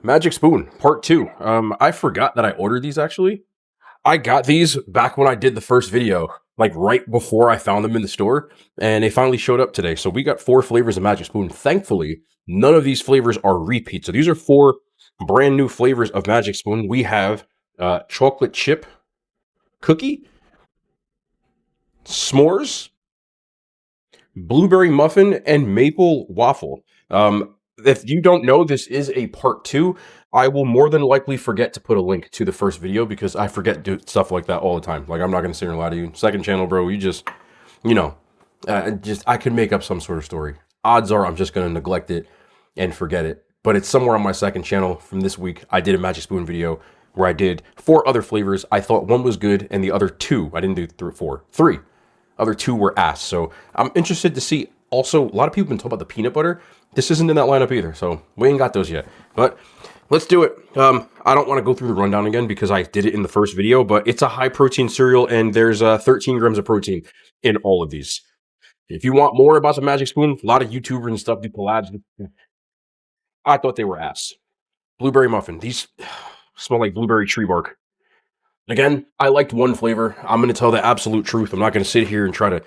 Magic Spoon, part 2. I forgot that I ordered these actually. I got these back when I did the first video, like right before I found them in the store, and they finally showed up today. So we got 4 flavors of Magic Spoon. Thankfully, none of these flavors are repeats. So these are 4 brand new flavors of Magic Spoon. We have chocolate chip cookie, s'mores, blueberry muffin, and maple waffle. If you don't know, this is a part 2. I will more than likely forget to put a link to the first video because I forget to do stuff like that all the time. Like, I'm not going to sit here and lie to you. Second channel, bro, you just, you know, I could make up some sort of story. Odds are I'm just going to neglect it and forget it. But it's somewhere on my second channel from this week. I did a Magic Spoon video where I did 4 other flavors. I thought one was good and the other 2, I didn't do 4, 3. Other 2 were ass. So I'm interested to see. Also, a lot of people have been talking about the peanut butter. This isn't in that lineup either, so we ain't got those yet. But let's do it. I don't want to go through the rundown again because I did it in the first video, but it's a high protein cereal and there's 13 grams of protein in all of these. If you want more about the Magic Spoon, a lot of YouTubers and stuff do collabs. I thought they were ass. Blueberry muffin. These smell like blueberry tree bark. Again, I liked one flavor. I'm going to tell the absolute truth. I'm not going to sit here and try to,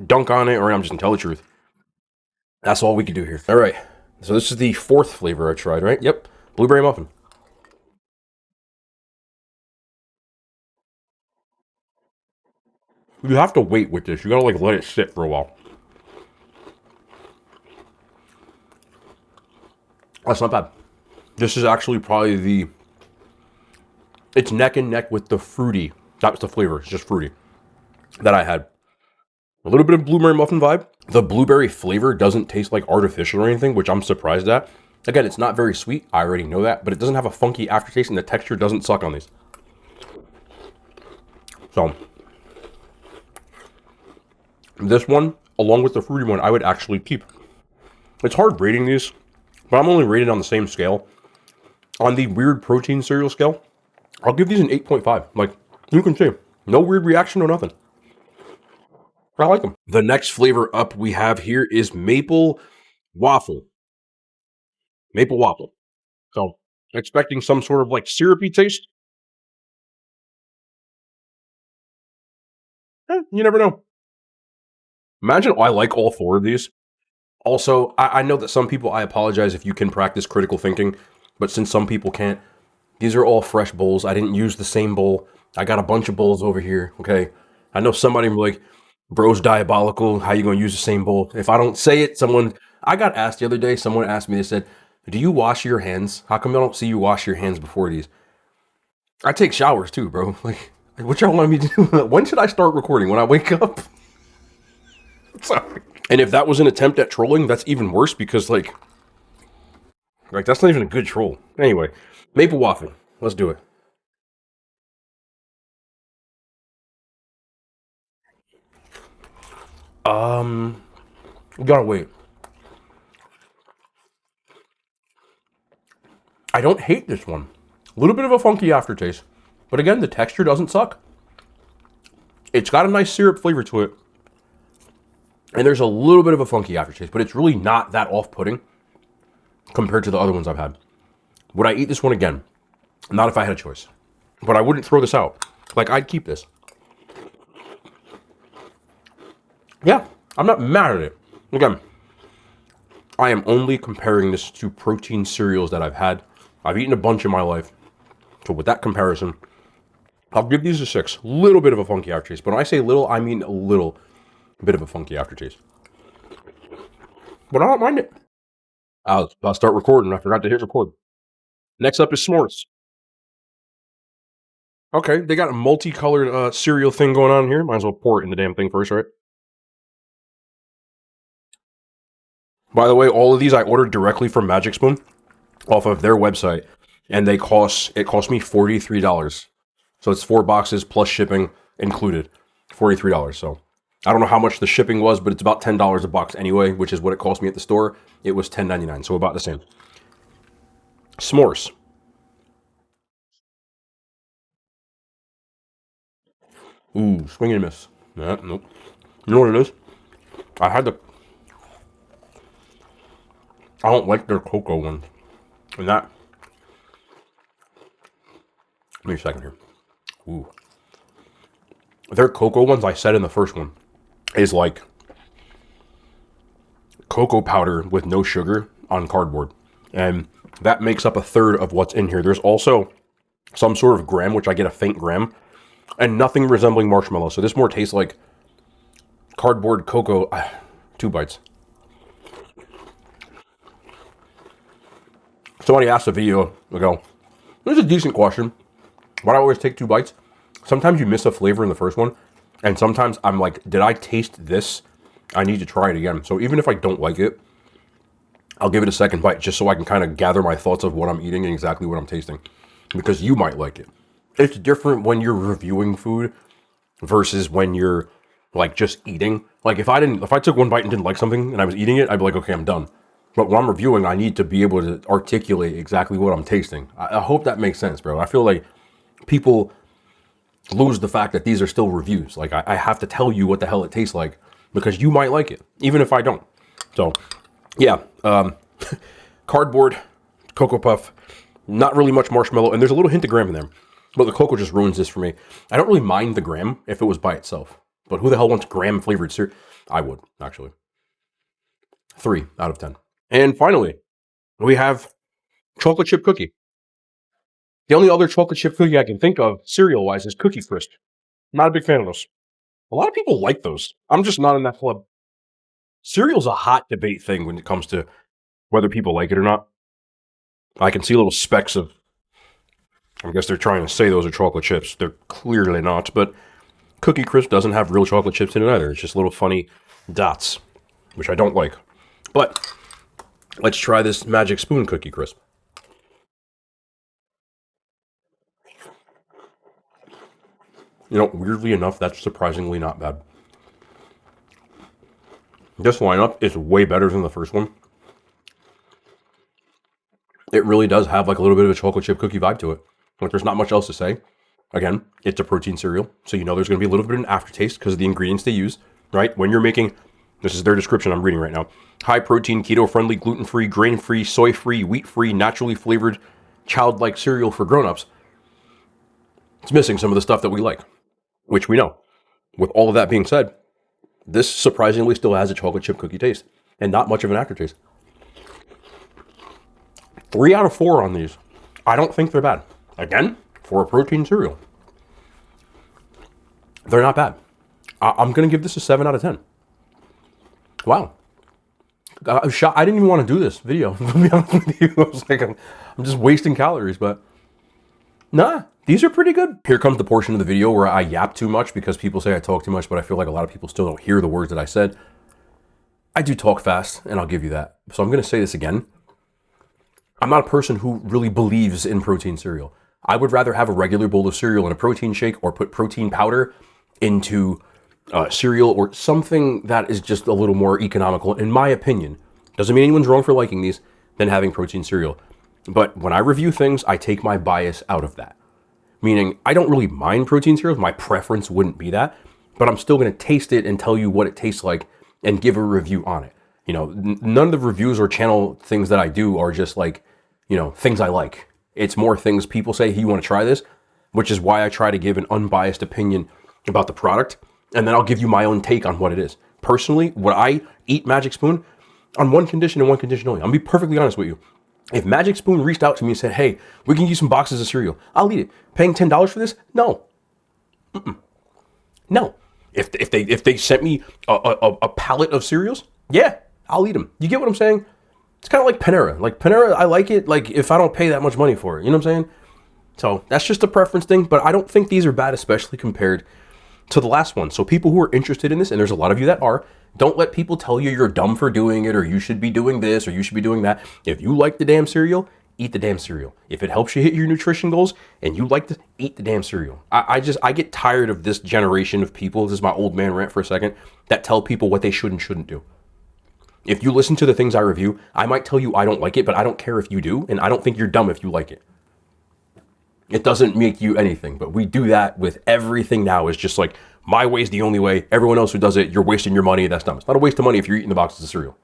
dunk on it, or I'm just going to tell the truth. That's all we can do here. All right. So this is the 4th flavor I tried, right? Yep. Blueberry muffin. You have to wait with this. You got to, let it sit for a while. That's not bad. This is actually probably it's neck and neck with the fruity. That's the flavor. It's just fruity that I had. A little bit of blueberry muffin vibe. The blueberry flavor doesn't taste like artificial or anything, which I'm surprised at. Again, it's not very sweet. I already know that, but it doesn't have a funky aftertaste and the texture doesn't suck on these. So, this one, along with the fruity one, I would actually keep. It's hard rating these, but I'm only rated on the same scale. On the weird protein cereal scale, I'll give these an 8.5. Like, you can see, no weird reaction, no nothing. I like them. The next flavor up we have here is maple waffle. Maple waffle. So, expecting some sort of syrupy taste. You never know. Imagine I like all 4 of these. Also, I know that some people, I apologize if you can practice critical thinking, but since some people can't, these are all fresh bowls. I didn't use the same bowl. I got a bunch of bowls over here, okay? I know somebody will be like, bro's diabolical. How you going to use the same bowl? If I don't say it, I got asked the other day, someone asked me, they said, do you wash your hands? How come I don't see you wash your hands before these? I take showers too, bro. Like what y'all want me to do? When should I start recording? When I wake up? Sorry. And if that was an attempt at trolling, that's even worse because that's not even a good troll. Anyway, maple waffle. Let's do it. We gotta wait. I don't hate this one. A little bit of a funky aftertaste, but again, the texture doesn't suck. It's got a nice syrup flavor to it, and there's a little bit of a funky aftertaste, but it's really not that off-putting compared to the other ones I've had. Would I eat this one again? Not if I had a choice, but I wouldn't throw this out. I'd keep this. Yeah, I'm not mad at it. Again, I am only comparing this to protein cereals that I've had. I've eaten a bunch in my life. So with that comparison, I'll give these a 6. Little bit of a funky aftertaste. But when I say little, I mean a little bit of a funky aftertaste. But I don't mind it. I'll start recording. I forgot to hit record. Next up is s'mores. Okay, they got a multicolored cereal thing going on here. Might as well pour it in the damn thing first, right? By the way, all of these I ordered directly from Magic Spoon off of their website, and it cost me $43. So it's 4 boxes plus shipping included, $43. So I don't know how much the shipping was, but it's about $10 a box anyway, which is what it cost me at the store. It was $10.99, so about the same. S'mores. Ooh, swing and miss. Yeah, nope. You know what it is? I don't like their cocoa ones. And that Give me a second here. Ooh. Their cocoa ones, I said in the first one, is like cocoa powder with no sugar on cardboard. And that makes up a third of what's in here. There's also some sort of graham, which I get a faint graham, and nothing resembling marshmallow. So this more tastes like cardboard cocoa. 2 bites. Somebody asked a video ago, this is a decent question. Why do I always take 2 bites? Sometimes you miss a flavor in the first one, and sometimes I'm like, did I taste this? I need to try it again. So even if I don't like it, I'll give it a second bite just so I can kind of gather my thoughts of what I'm eating and exactly what I'm tasting. Because you might like it. It's different when you're reviewing food versus when you're like just eating. Like if I took 1 bite and didn't like something and I was eating it, I'd be like, okay, I'm done. But when I'm reviewing, I need to be able to articulate exactly what I'm tasting. I hope that makes sense, bro. I feel like people lose the fact that these are still reviews. Like I have to tell you what the hell it tastes like because you might like it, even if I don't. So yeah, cardboard, Cocoa Puff, not really much marshmallow, and there's a little hint of graham in there. But the cocoa just ruins this for me. I don't really mind the graham if it was by itself. But who the hell wants graham flavored cereal? I would, actually. 3 out of 10. And finally, we have chocolate chip cookie. The only other chocolate chip cookie I can think of, cereal-wise, is Cookie Crisp. Not a big fan of those. A lot of people like those. I'm just not in that club. Cereal's a hot debate thing when it comes to whether people like it or not. I can see little specks of, I guess they're trying to say those are chocolate chips. They're clearly not, but Cookie Crisp doesn't have real chocolate chips in it either. It's just little funny dots, which I don't like. But let's try this Magic Spoon Cookie Crisp. You know, weirdly enough, that's surprisingly not bad. This lineup is way better than the first one. It really does have like a little bit of a chocolate chip cookie vibe to it. Like there's not much else to say. Again, it's a protein cereal, so you know there's going to be a little bit of an aftertaste because of the ingredients they use, right? When you're making, this is their description I'm reading right now, high protein, keto-friendly, gluten-free, grain-free, soy-free, wheat-free, naturally flavored, childlike cereal for grown-ups. It's missing some of the stuff that we like, which we know. With all of that being said, this surprisingly still has a chocolate chip cookie taste and not much of an aftertaste. 3 out of 4 on these. I don't think they're bad. Again, for a protein cereal, they're not bad. I'm going to give this a 7 out of 10. Wow. I'm shocked. I didn't even want to do this video, to be honest with you. I was like, I'm just wasting calories, but nah, these are pretty good. Here comes the portion of the video where I yap too much because people say I talk too much, but I feel like a lot of people still don't hear the words that I said. I do talk fast, and I'll give you that. So I'm going to say this again. I'm not a person who really believes in protein cereal. I would rather have a regular bowl of cereal and a protein shake or put protein powder into cereal or something that is just a little more economical, in my opinion. Doesn't mean anyone's wrong for liking these than having protein cereal. But when I review things, I take my bias out of that. Meaning, I don't really mind protein cereals. My preference wouldn't be that. But I'm still going to taste it and tell you what it tastes like and give a review on it. You know, none of the reviews or channel things that I do are just like, you know, things I like. It's more things people say, hey, you want to try this? Which is why I try to give an unbiased opinion about the product. And then I'll give you my own take on what it is. Personally, would I eat Magic Spoon? On one condition and one condition only. I'll be perfectly honest with you. If Magic Spoon reached out to me and said, hey, we can use some boxes of cereal, I'll eat it. Paying $10 for this? No. No. If they sent me a pallet of cereals, yeah, I'll eat them. You get what I'm saying? It's kind of like Panera. Like Panera, I like it like if I don't pay that much money for it. You know what I'm saying? So that's just a preference thing, but I don't think these are bad, especially compared to the last one. So people who are interested in this, and there's a lot of you that are, don't let people tell you you're dumb for doing it, or you should be doing this, or you should be doing that. If you like the damn cereal, eat the damn cereal. If it helps you hit your nutrition goals and you like to eat the damn cereal. I get tired of this generation of people, this is my old man rant for a second, that tell people what they should and shouldn't do. If you listen to the things I review, I might tell you I don't like it, but I don't care if you do, and I don't think you're dumb if you like it. It doesn't make you anything, but we do that with everything now. It's just like, my way is the only way. Everyone else who does it, you're wasting your money. That's dumb. It's not a waste of money if you're eating the boxes of cereal.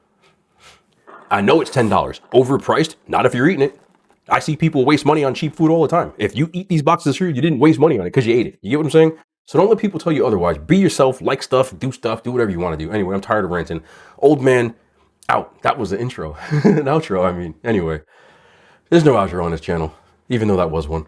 I know it's $10. Overpriced, not if you're eating it. I see people waste money on cheap food all the time. If you eat these boxes of cereal, you didn't waste money on it because you ate it. You get what I'm saying? So don't let people tell you otherwise. Be yourself, like stuff, do whatever you want to do. Anyway, I'm tired of ranting. Old man out. That was the intro. An outro, I mean. Anyway, there's no outro on this channel, even though that was one.